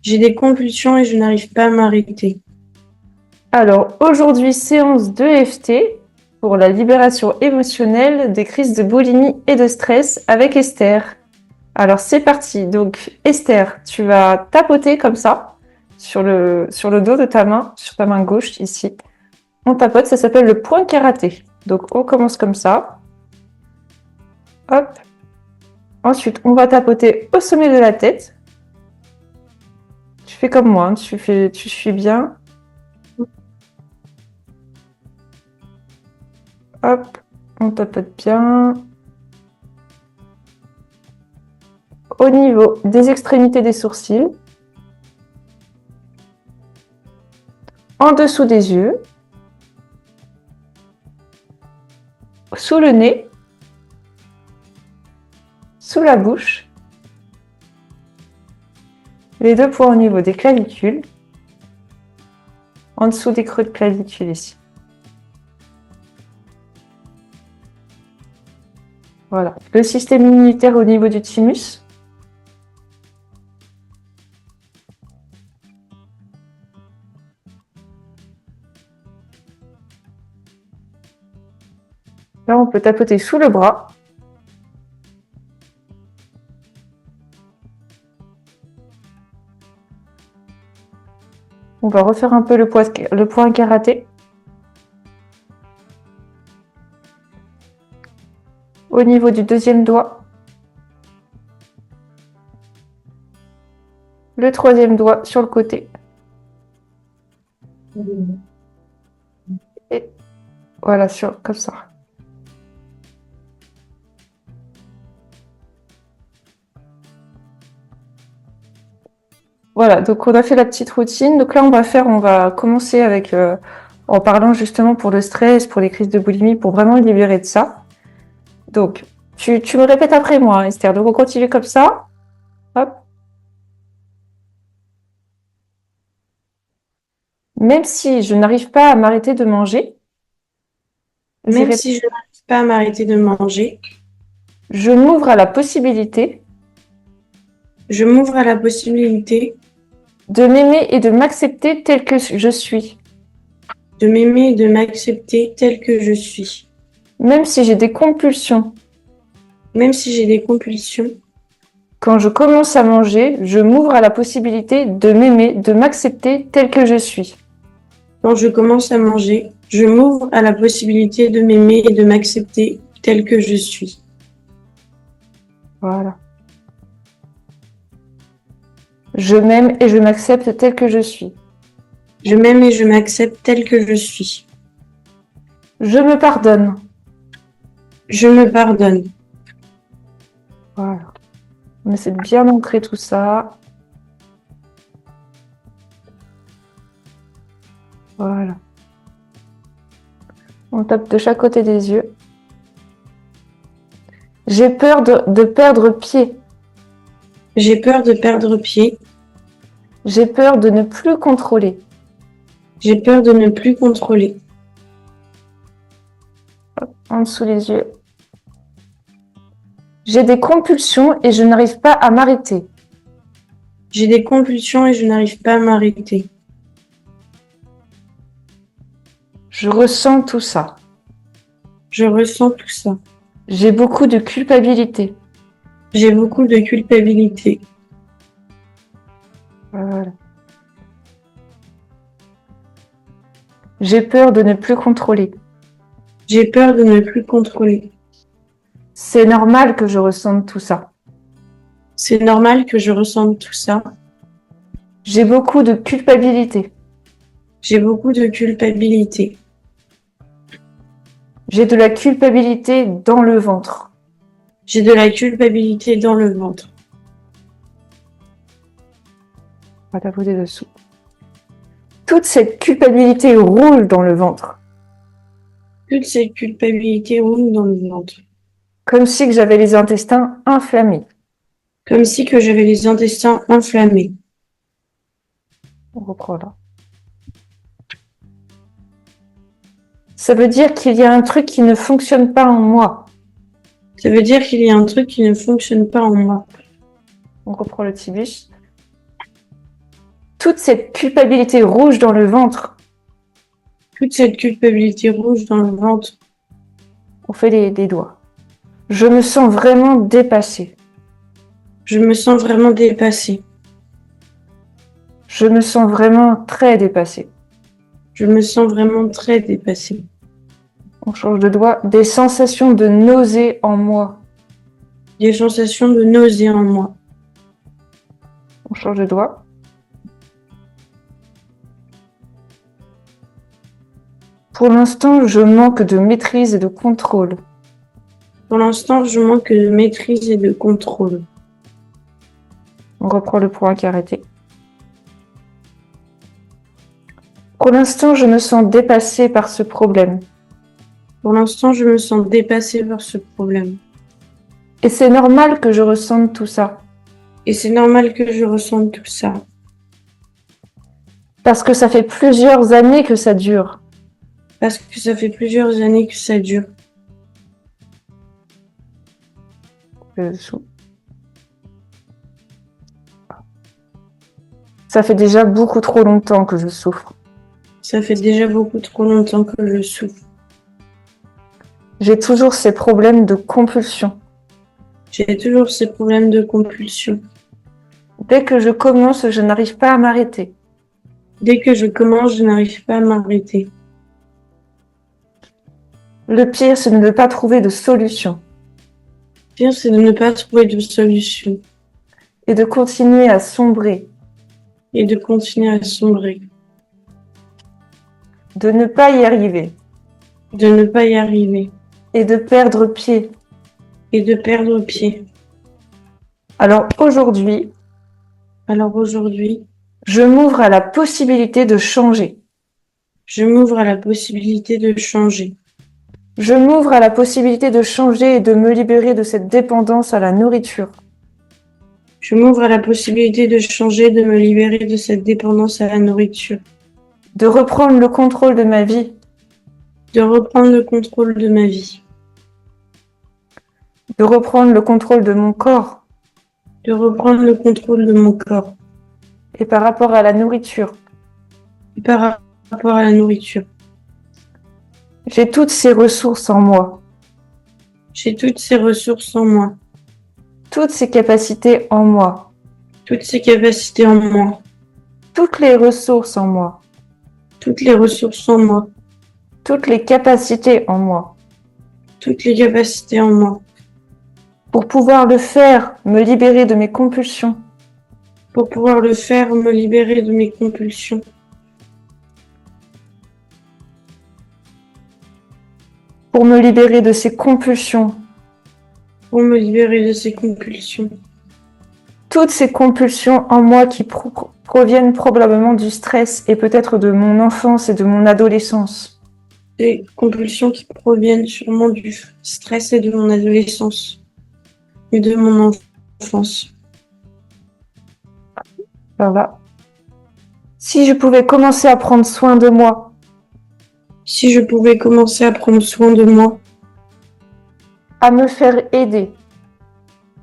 J'ai des convulsions et je n'arrive pas à m'arrêter. Alors, aujourd'hui, séance de EFT pour la libération émotionnelle des crises de boulimie et de stress avec Esther. Alors, c'est parti. Donc, Esther, tu vas tapoter comme ça sur le dos de ta main, sur ta main gauche ici. On tapote, ça s'appelle le point karaté. Donc, on commence comme ça. Hop. Ensuite, on va tapoter au sommet de la tête. Tu fais comme moi, hein, tu suis bien. Hop, on tapote bien. Au niveau des extrémités des sourcils. En dessous des yeux. Sous le nez. Sous la bouche. Les deux points au niveau des clavicules. En dessous des creux de clavicule ici. Voilà. Le système immunitaire au niveau du thymus. Là, on peut tapoter sous le bras. On va refaire un peu le point karaté. Au niveau du deuxième doigt. Le troisième doigt sur le côté. Et voilà, comme ça. Voilà, donc on a fait la petite routine. Donc là, on va commencer avec, en parlant justement pour le stress, pour les crises de boulimie, pour vraiment libérer de ça. Donc, tu me répètes après moi, hein, Esther. Donc, on continue comme ça. Hop. Même si je n'arrive pas à m'arrêter de manger, Même si je n'arrive pas à m'arrêter de manger, je m'ouvre à la possibilité je m'ouvre à la possibilité de m'aimer et de m'accepter tel que je suis. de m'aimer et de m'accepter tel que je suis. Même si j'ai des compulsions. Même si j'ai des compulsions, Quand je commence à manger, je m'ouvre à la possibilité de m'aimer, de m'accepter tel que je suis. quand je commence à manger, je m'ouvre à la possibilité de m'aimer et de m'accepter tel que je suis. Voilà. Je m'aime et je m'accepte tel que je suis. Je m'aime et je m'accepte tel que je suis. Je me pardonne. Je me pardonne. Voilà. On essaie de bien ancrer tout ça. Voilà. On tape de chaque côté des yeux. J'ai peur de perdre pied. J'ai peur de perdre pied. J'ai peur de ne plus contrôler. J'ai peur de ne plus contrôler. En dessous les yeux. J'ai des compulsions et je n'arrive pas à m'arrêter. J'ai des convulsions et je n'arrive pas à m'arrêter. Je ressens tout ça. Je ressens tout ça. J'ai beaucoup de culpabilité. J'ai beaucoup de culpabilité. Voilà. J'ai peur de ne plus contrôler. J'ai peur de ne plus contrôler. C'est normal que je ressente tout ça. C'est normal que je ressente tout ça. J'ai beaucoup de culpabilité. J'ai beaucoup de culpabilité. J'ai de la culpabilité dans le ventre. J'ai de la culpabilité dans le ventre. On va tapoter dessous. Toute cette culpabilité roule dans le ventre. Toute cette culpabilité roule dans le ventre. Comme si que j'avais les intestins inflammés. Comme si que j'avais les intestins inflammés. On reprend là. Ça veut dire qu'il y a un truc qui ne fonctionne pas en moi. Ça veut dire qu'il y a un truc qui ne fonctionne pas en moi. On reprend le tibus. toute cette culpabilité rouge dans le ventre. Toute cette culpabilité rouge dans le ventre. On fait les doigts. Je me sens vraiment dépassée. Je me sens vraiment dépassée. Je me sens vraiment très dépassée. Je me sens vraiment très dépassée. On change de doigt. Des sensations de nausée en moi. Des sensations de nausée en moi. On change de doigt. Pour l'instant, je manque de maîtrise et de contrôle. Pour l'instant, je manque de maîtrise et de contrôle. On reprend le point qui a arrêté. Pour l'instant, je me sens dépassée par ce problème. Pour l'instant, je me sens dépassée par ce problème. Et c'est normal que je ressente tout ça. Et c'est normal que je ressente tout ça. Parce que ça fait plusieurs années que ça dure. Parce que ça fait plusieurs années que ça dure. Ça fait déjà beaucoup trop longtemps que je souffre. Ça fait déjà beaucoup trop longtemps que je souffre. J'ai toujours ces problèmes de compulsion. J'ai toujours ces problèmes de compulsion. Dès que je commence, je n'arrive pas à m'arrêter. Dès que je commence, je n'arrive pas à m'arrêter. Le pire, c'est de ne pas trouver de solution. Le pire, c'est de ne pas trouver de solution. Et de continuer à sombrer. Et de continuer à sombrer. De ne pas y arriver. De ne pas y arriver. Et de perdre pied. Et de perdre pied. Alors aujourd'hui, je m'ouvre à la possibilité de changer. Je m'ouvre à la possibilité de changer. Je m'ouvre à la possibilité de changer et de me libérer de cette dépendance à la nourriture. Je m'ouvre à la possibilité de changer, de me libérer de cette dépendance à la nourriture. De reprendre le contrôle de ma vie. De reprendre le contrôle de ma vie. De reprendre le contrôle de mon corps. De reprendre le contrôle de mon corps. Et par rapport à la nourriture. Et par rapport à la nourriture. J'ai toutes ces ressources en moi. J'ai toutes ces ressources en moi. Toutes ces capacités en moi. Toutes ces capacités en moi. Toutes les ressources en moi. Toutes les ressources en moi. Toutes les capacités en moi. Toutes les capacités en moi. Pour pouvoir le faire, me libérer de mes compulsions. Pour pouvoir le faire, me libérer de mes compulsions. Pour me libérer de ces compulsions. Pour me libérer de ces compulsions. Toutes ces compulsions en moi qui proviennent probablement du stress et peut-être de mon enfance et de mon adolescence. Des compulsions qui proviennent sûrement du stress et de mon adolescence. Et de mon enfance. Voilà. Si je pouvais commencer à prendre soin de moi. Si je pouvais commencer à prendre soin de moi. À me faire aider.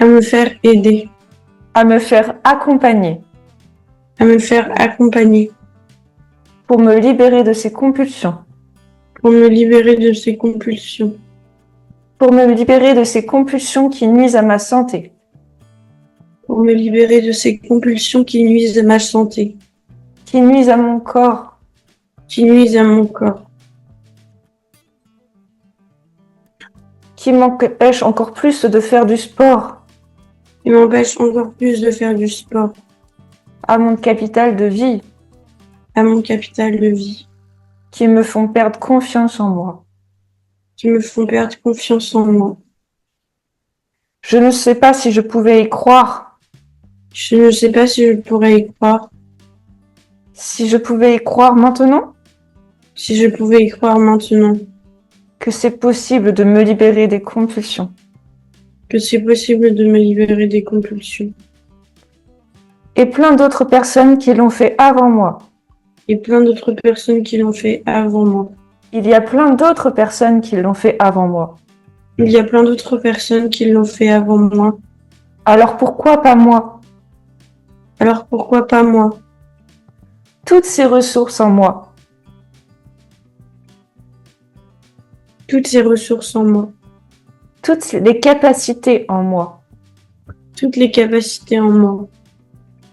À me faire aider. À me faire accompagner. À me faire accompagner. Pour me libérer de ces compulsions. Pour me libérer de ces compulsions. Pour me libérer de ces compulsions qui nuisent à ma santé. Pour me libérer de ces compulsions qui nuisent à ma santé. Qui nuisent à mon corps. Qui nuisent à mon corps. Qui m'empêchent encore plus de faire du sport. Qui m'empêchent encore plus de faire du sport. À mon capital de vie. À mon capital de vie. Qui me font perdre confiance en moi. Qui me font perdre confiance en moi. Je ne sais pas si je pouvais y croire. Je ne sais pas si je pourrais y croire. Si je pouvais y croire maintenant. Si je pouvais y croire maintenant. Que c'est possible de me libérer des compulsions. Que c'est possible de me libérer des compulsions. Et plein d'autres personnes qui l'ont fait avant moi. Et plein d'autres personnes qui l'ont fait avant moi. Il y a plein d'autres personnes qui l'ont fait avant moi. Il y a plein d'autres personnes qui l'ont fait avant moi. Alors pourquoi pas moi? Alors pourquoi pas moi? toutes ces ressources en moi. Toutes ces ressources en moi. Toutes les capacités en moi. Toutes les capacités en moi.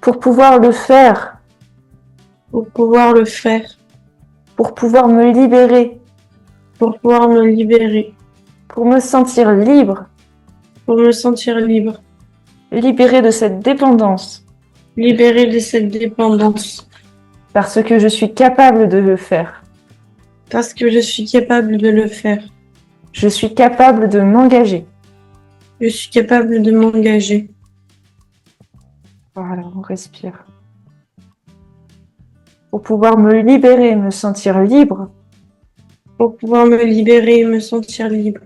Pour pouvoir le faire. Pour pouvoir le faire. Pour pouvoir me libérer. Pour pouvoir me libérer. Pour me sentir libre. Pour me sentir libre. Libérée de cette dépendance. Libérée de cette dépendance. Parce que je suis capable de le faire. Parce que je suis capable de le faire. Je suis capable de m'engager. Je suis capable de m'engager. Voilà, on respire. Pour pouvoir me libérer, me sentir libre. Pour pouvoir me libérer et me sentir libre.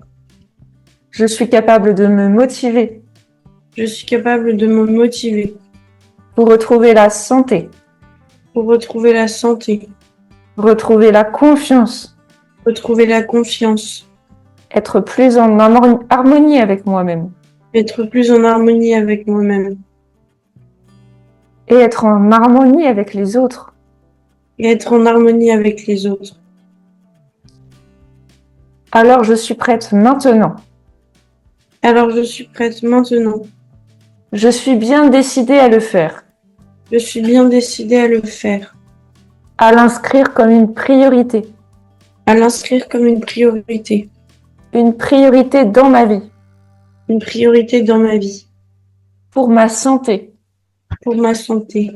Je suis capable de me motiver. Je suis capable de me motiver. Pour retrouver la santé. Pour retrouver la santé. Retrouver la confiance. Retrouver la confiance. Être plus en harmonie avec moi-même. Être plus en harmonie avec moi-même. Et être en harmonie avec les autres. Et être en harmonie avec les autres. Alors je suis prête maintenant. Alors je suis prête maintenant. Je suis bien décidée à le faire. Je suis bien décidée à le faire. À l'inscrire comme une priorité. À l'inscrire comme une priorité. Une priorité dans ma vie. Une priorité dans ma vie. Pour ma santé. Pour ma santé.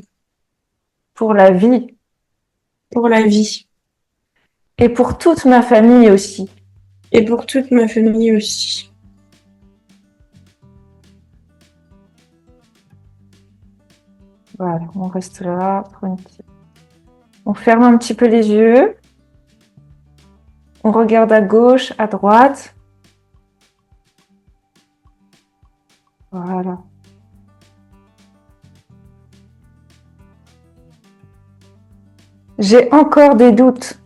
Pour la vie. Pour la vie. Et pour toute ma famille aussi. Et pour toute ma famille aussi. Voilà, on reste là. On ferme un petit peu les yeux. On regarde à gauche, à droite. Voilà. J'ai encore des doutes.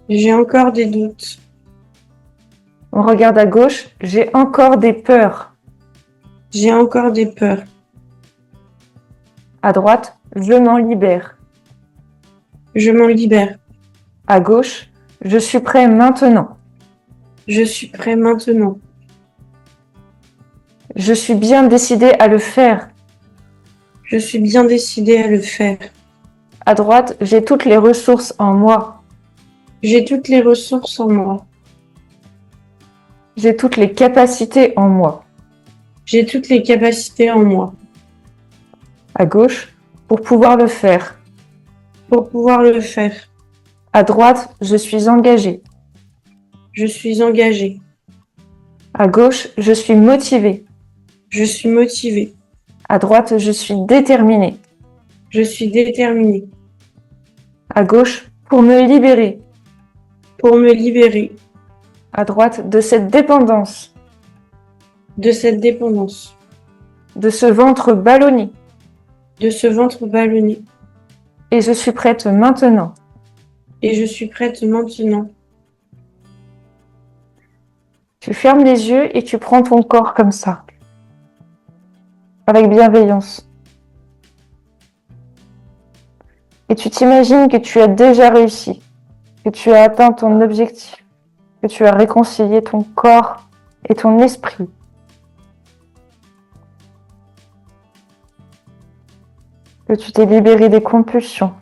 J'ai encore des doutes. On regarde à gauche. J'ai encore des peurs. J'ai encore des peurs. À droite, je m'en libère. Je m'en libère. À gauche, je suis prêt maintenant. Je suis prêt maintenant. Je suis bien décidée à le faire. Je suis bien décidée à le faire. À droite, j'ai toutes les ressources en moi. J'ai toutes les ressources en moi. J'ai toutes les capacités en moi. J'ai toutes les capacités en moi. À gauche, pour pouvoir le faire. Pour pouvoir le faire. À droite, je suis engagée. Je suis engagée. À gauche, je suis motivée. Je suis motivée. À droite, je suis déterminée. Je suis déterminée. À gauche, pour me libérer. Pour me libérer. À droite, de cette dépendance. De cette dépendance. De ce ventre ballonné. De ce ventre ballonné. Et je suis prête maintenant. Et je suis prête maintenant. Tu fermes les yeux et tu prends ton corps comme ça. Avec bienveillance. Et tu t'imagines que tu as déjà réussi. Que tu as atteint ton objectif. Que tu as réconcilié ton corps et ton esprit. Que tu t'es libéré des compulsions.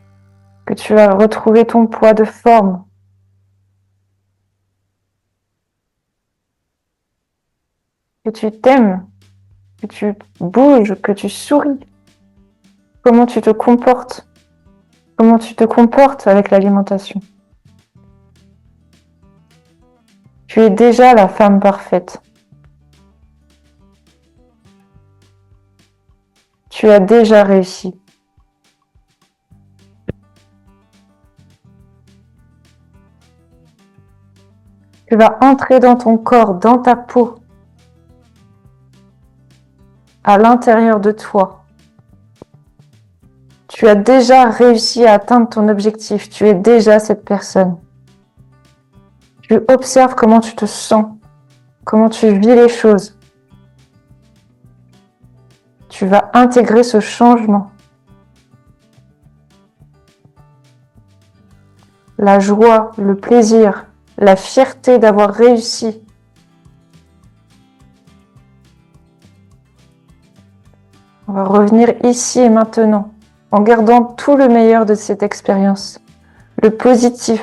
Que tu as retrouvé ton poids de forme. Que tu t'aimes. Que tu bouges. Que tu souris. Comment tu te comportes. Comment tu te comportes avec l'alimentation. Tu es déjà la femme parfaite. Tu as déjà réussi. Tu vas entrer dans ton corps, dans ta peau, à l'intérieur de toi. Tu as déjà réussi à atteindre ton objectif. Tu es déjà cette personne. Tu observes comment tu te sens, comment tu vis les choses. Tu vas intégrer ce changement. la joie, le plaisir, la fierté d'avoir réussi. On va revenir ici et maintenant, en gardant tout le meilleur de cette expérience, le positif,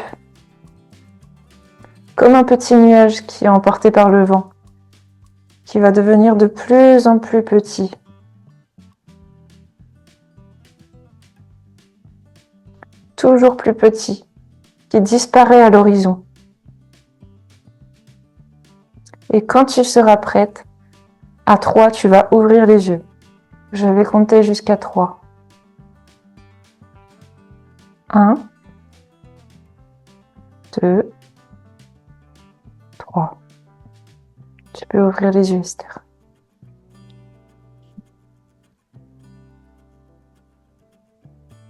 comme un petit nuage qui est emporté par le vent, qui va devenir de plus en plus petit. Toujours plus petit, qui disparaît à l'horizon. Et quand tu seras prête, à 3, tu vas ouvrir les yeux. Je vais compter jusqu'à 3. 1, 2, 3. Tu peux ouvrir les yeux, Esther.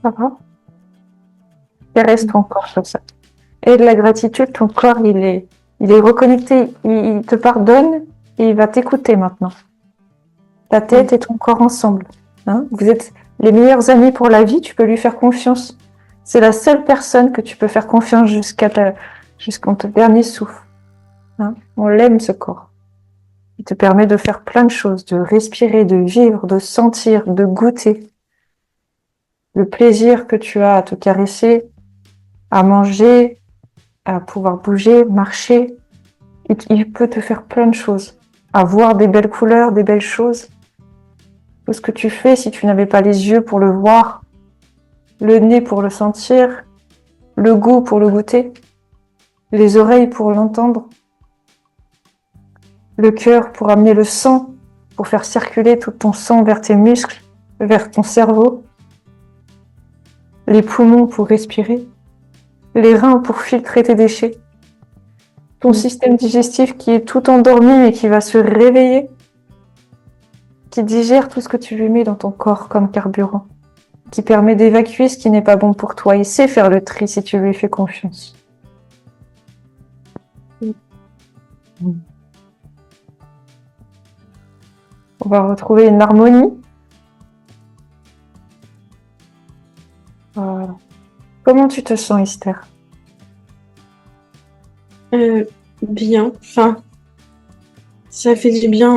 Ça va? Caresse ton corps comme ça. Et de la gratitude, ton corps, il est reconnecté, il te pardonne et il va t'écouter maintenant. Ta tête et ton corps ensemble. Hein? Vous êtes les meilleurs amis pour la vie, tu peux lui faire confiance. C'est la seule personne que tu peux faire confiance jusqu'en ton dernier souffle. Hein? On l'aime, ce corps. Il te permet de faire plein de choses, de respirer, de vivre, de sentir, de goûter. Le plaisir que tu as à te caresser, à manger, à pouvoir bouger, marcher. Il peut te faire plein de choses. À voir des belles couleurs, des belles choses. Tout ce que tu fais, si tu n'avais pas les yeux pour le voir, le nez pour le sentir, le goût pour le goûter, les oreilles pour l'entendre, le cœur pour amener le sang, pour faire circuler tout ton sang vers tes muscles, vers ton cerveau, les poumons pour respirer, les reins pour filtrer tes déchets, ton système digestif qui est tout endormi et qui va se réveiller, qui digère tout ce que tu lui mets dans ton corps comme carburant, qui permet d'évacuer ce qui n'est pas bon pour toi. Il sait faire le tri si tu lui fais confiance. On va retrouver une harmonie. Voilà. Comment tu te sens, Esther? Bien. Enfin, ça fait du bien.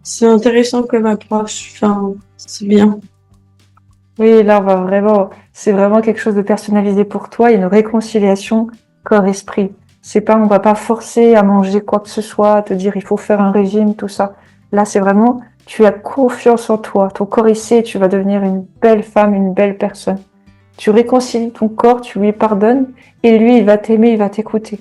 C'est intéressant comme approche. Enfin, c'est bien. Oui, là, c'est vraiment quelque chose de personnalisé pour toi. Il y a une réconciliation corps-esprit. On va pas forcer à manger quoi que ce soit, te dire il faut faire un régime, tout ça. Là, c'est vraiment, tu as confiance en toi. Ton corps, il sait, tu vas devenir une belle femme, une belle personne. Tu réconcilies ton corps, tu lui pardonnes, et lui, il va t'aimer, il va t'écouter.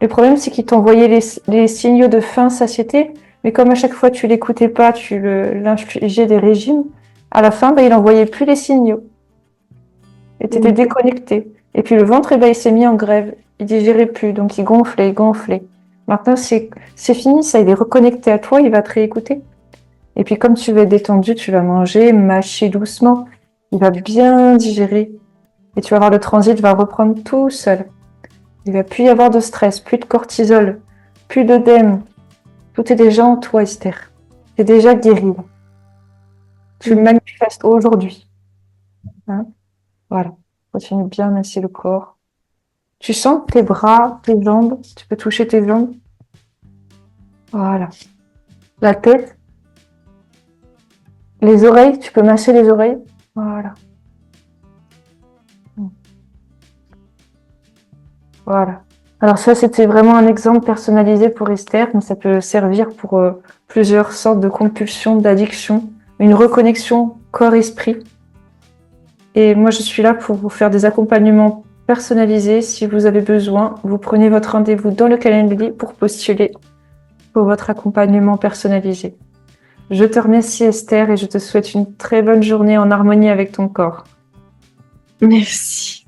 Le problème, c'est qu'il t'envoyait les signaux de faim, satiété, mais comme à chaque fois tu l'écoutais pas, tu l'infligeais des régimes, à la fin, il envoyait plus les signaux. Et tu étais déconnecté. Et puis le ventre, il s'est mis en grève. Il digérait plus, donc il gonflait, gonflait. Maintenant, c'est fini, ça, il est reconnecté à toi, il va te réécouter. Et puis comme tu vas être détendu, tu vas manger, mâcher doucement. Il va bien digérer. Et tu vas voir, le transit va reprendre tout seul. Il va plus y avoir de stress, plus de cortisol, plus d'œdème. Tout est déjà en toi, Esther. C'est déjà guéri. Tu le manifestes aujourd'hui. Hein? Voilà. Continue bien à masser le corps. Tu sens tes bras, tes jambes. Tu peux toucher tes jambes. Voilà. La tête. Les oreilles. Tu peux masser les oreilles. Voilà. Voilà. Alors ça, c'était vraiment un exemple personnalisé pour Esther, mais ça peut servir pour plusieurs sortes de compulsions, d'addictions, une reconnexion corps-esprit. Et moi, je suis là pour vous faire des accompagnements personnalisés. Si vous avez besoin, vous prenez votre rendez-vous dans le calendrier pour postuler pour votre accompagnement personnalisé. Je te remercie, Esther, et je te souhaite une très bonne journée en harmonie avec ton corps. Merci.